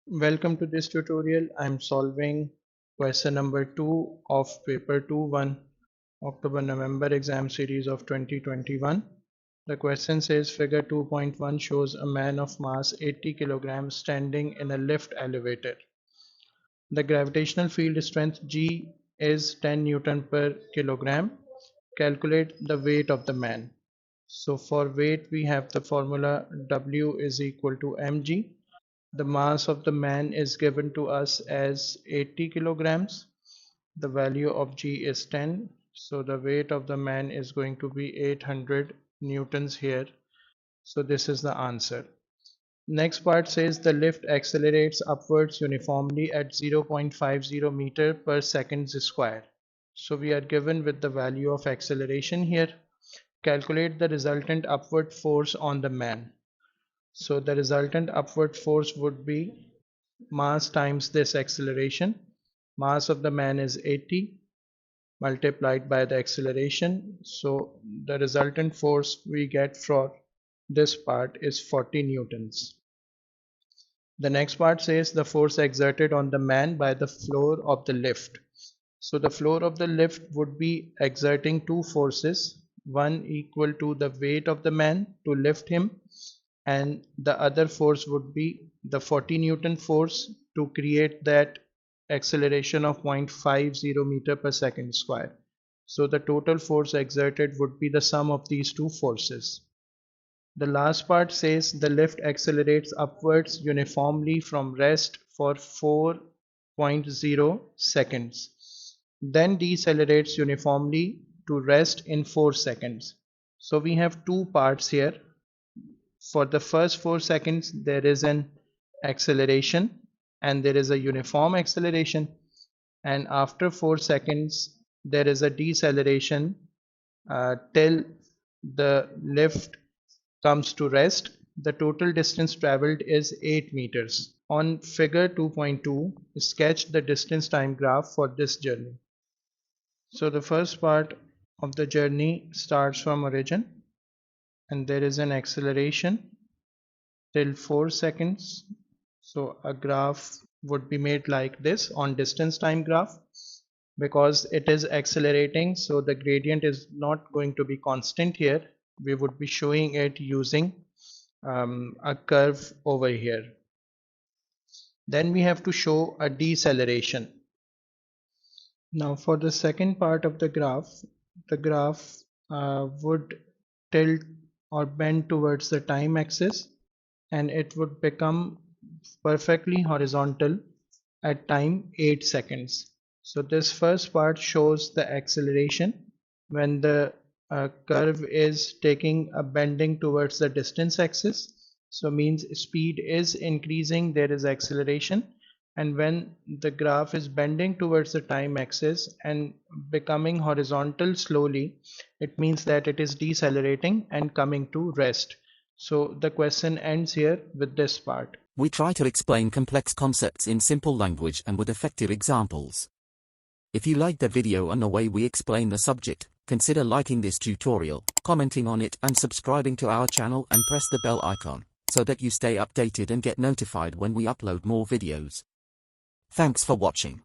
Welcome to this tutorial. I'm solving question number 2 of paper 2-1 October-November exam series of 2021. The question says figure 2.1 shows a man of mass 80 kilograms standing in a lift elevator. The gravitational field strength G is 10 Newton per kilogram. Calculate the weight of the man. So for weight we have the formula W is equal to mg. The mass of the man is given to us as 80 kilograms. The value of G is 10. So the weight of the man is going to be 800 newtons here. So this is the answer. Next part says the lift accelerates upwards uniformly at 0.50 meter per second square. So we are given with the value of acceleration here. Calculate the resultant upward force on the man. So the resultant upward force would be mass times this acceleration. Mass of the man is 80 multiplied by the acceleration. So the resultant force we get for this part is 40 newtons. The next part says the force exerted on the man by the floor of the lift. So the floor of the lift would be exerting two forces, one equal to the weight of the man to lift him, and the other force would be the 40 Newton force to create that acceleration of 0.50 meter per second square. So the total force exerted would be the sum of these two forces. The last part says the lift accelerates upwards uniformly from rest for 4.0 seconds, then decelerates uniformly to rest in 4 seconds. So we have two parts here. For the first 4 seconds there is an acceleration and there is a uniform acceleration, and after 4 seconds there is a deceleration till the lift comes to rest. The total distance traveled is 8 meters. On figure 2.2, sketch the distance time graph for this journey. So the first part of the journey starts from origin and there is an acceleration till 4 seconds. So a graph would be made like this on distance time graph. Because it is accelerating, so the gradient is not going to be constant here. We would be showing it using a curve over here. Then we have to show a deceleration. Now for the second part of the graph would tilt or bend towards the time axis, and it would become perfectly horizontal at time 8 seconds. So this first part shows the acceleration when the curve is taking a bending towards the distance axis. So means speed is increasing, there is acceleration, and when the graph is bending towards the time axis and becoming horizontal slowly, it means that it is decelerating and coming to rest. So the question ends here with this part. We try to explain complex concepts in simple language and with effective examples. If you like the video and the way we explain the subject, consider liking this tutorial, commenting on it and subscribing to our channel and press the bell icon, so that you stay updated and get notified when we upload more videos. Thanks for watching.